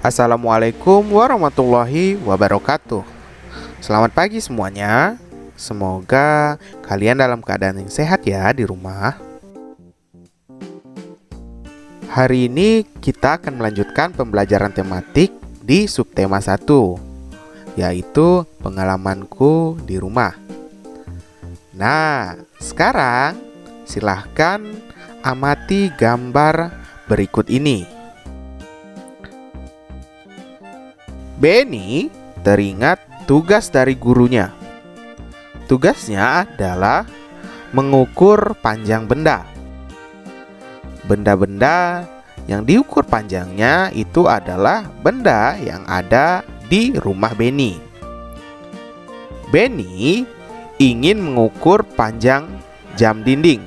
Assalamualaikum warahmatullahi wabarakatuh. Selamat pagi semuanya. Semoga kalian dalam keadaan yang sehat ya di rumah. Hari ini kita akan melanjutkan pembelajaran tematik di subtema 1, yaitu pengalamanku di rumah. Nah, sekarang silahkan amati gambar berikut ini. Benny teringat tugas dari gurunya. Tugasnya adalah mengukur panjang benda. Benda-benda yang diukur panjangnya itu adalah benda yang ada di rumah Benny. Benny ingin mengukur panjang jam dinding.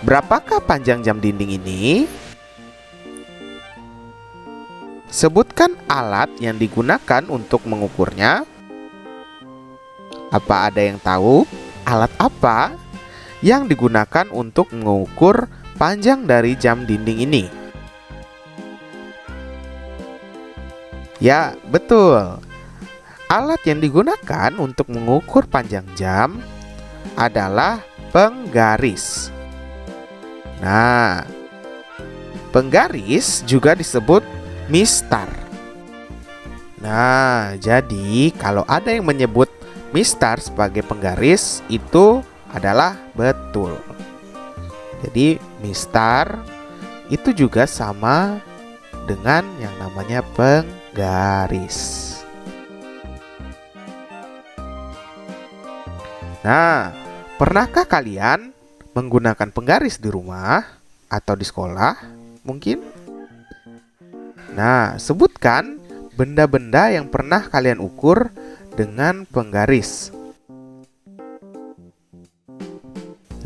Berapakah panjang jam dinding ini? Sebutkan alat yang digunakan untuk mengukurnya. Apa ada yang tahu alat apa yang digunakan untuk mengukur panjang dari jam dinding ini? Ya, betul. Alat yang digunakan untuk mengukur panjang jam adalah penggaris. Nah, penggaris juga disebut mistar. Nah, jadi kalau ada yang menyebut mistar sebagai penggaris, itu adalah betul. Jadi mistar itu juga sama dengan yang namanya penggaris. Nah, pernahkah kalian menggunakan penggaris di rumah atau di sekolah? Mungkin. Nah, sebutkan benda-benda yang pernah kalian ukur dengan penggaris.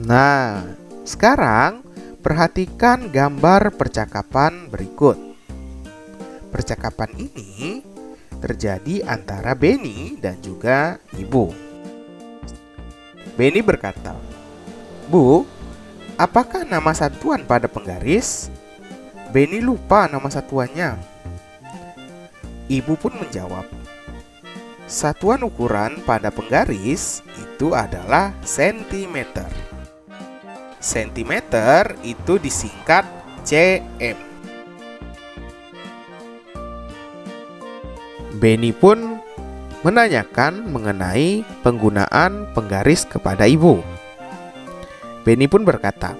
Nah, sekarang perhatikan gambar percakapan berikut. Percakapan ini terjadi antara Benny dan juga ibu. Benny berkata, "Bu, apakah nama satuan pada penggaris?" Benny lupa nama satuannya. Ibu pun menjawab, "Satuan ukuran pada penggaris itu adalah sentimeter. Sentimeter itu disingkat cm." Benny pun menanyakan mengenai penggunaan penggaris kepada ibu. Benny pun berkata,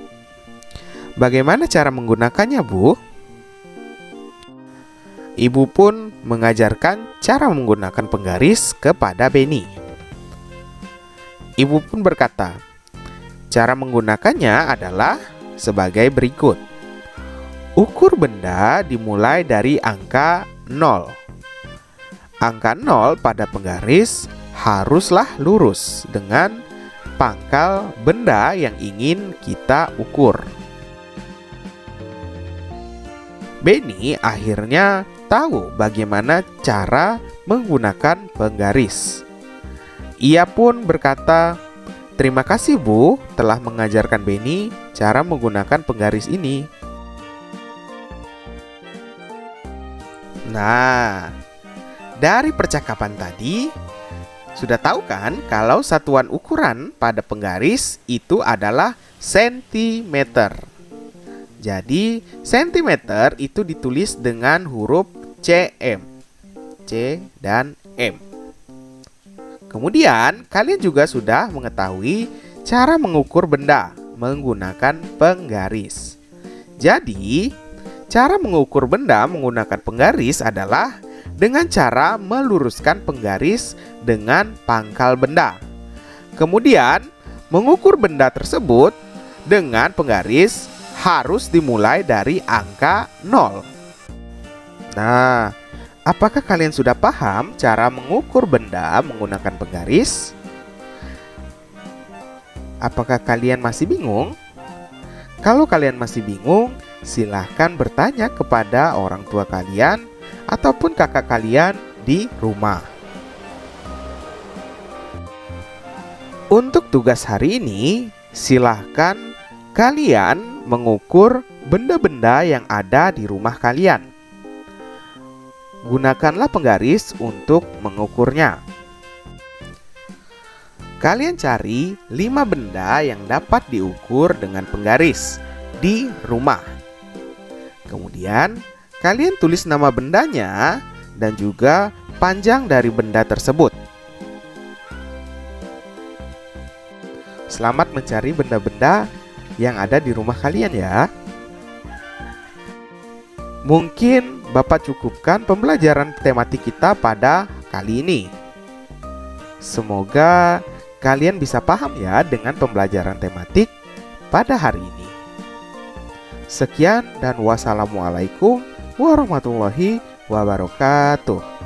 "Bagaimana cara menggunakannya, Bu?" Ibu pun mengajarkan cara menggunakan penggaris kepada Benny. Ibu pun berkata, cara menggunakannya adalah sebagai berikut. Ukur benda dimulai dari angka 0. Angka 0 pada penggaris haruslah lurus dengan pangkal benda yang ingin kita ukur. Benny akhirnya tahu bagaimana cara menggunakan penggaris. Ia pun berkata, "Terima kasih, Bu, telah mengajarkan Benny cara menggunakan penggaris ini." Nah, dari percakapan tadi, sudah tahu kan kalau satuan ukuran pada penggaris itu adalah sentimeter. Jadi, sentimeter itu ditulis dengan huruf cm, C dan M. Kemudian, kalian juga sudah mengetahui cara mengukur benda menggunakan penggaris. Jadi, cara mengukur benda menggunakan penggaris adalah dengan cara meluruskan penggaris dengan pangkal benda. Kemudian, mengukur benda tersebut dengan penggaris harus dimulai dari angka 0. Nah, apakah kalian sudah paham cara mengukur benda menggunakan penggaris? Apakah kalian masih bingung? Kalau kalian masih bingung, silahkan bertanya kepada orang tua kalian ataupun kakak kalian di rumah. Untuk tugas hari ini, silahkan kalian mengukur benda-benda yang ada di rumah kalian. Gunakanlah penggaris untuk mengukurnya. Kalian cari 5 benda yang dapat diukur dengan penggaris di rumah. Kemudian, kalian tulis nama bendanya dan juga panjang dari benda tersebut. Selamat mencari benda-benda yang ada di rumah kalian ya. Mungkin Bapak cukupkan pembelajaran tematik kita pada kali ini. Semoga kalian bisa paham ya dengan pembelajaran tematik pada hari ini. Sekian dan wassalamualaikum warahmatullahi wabarakatuh.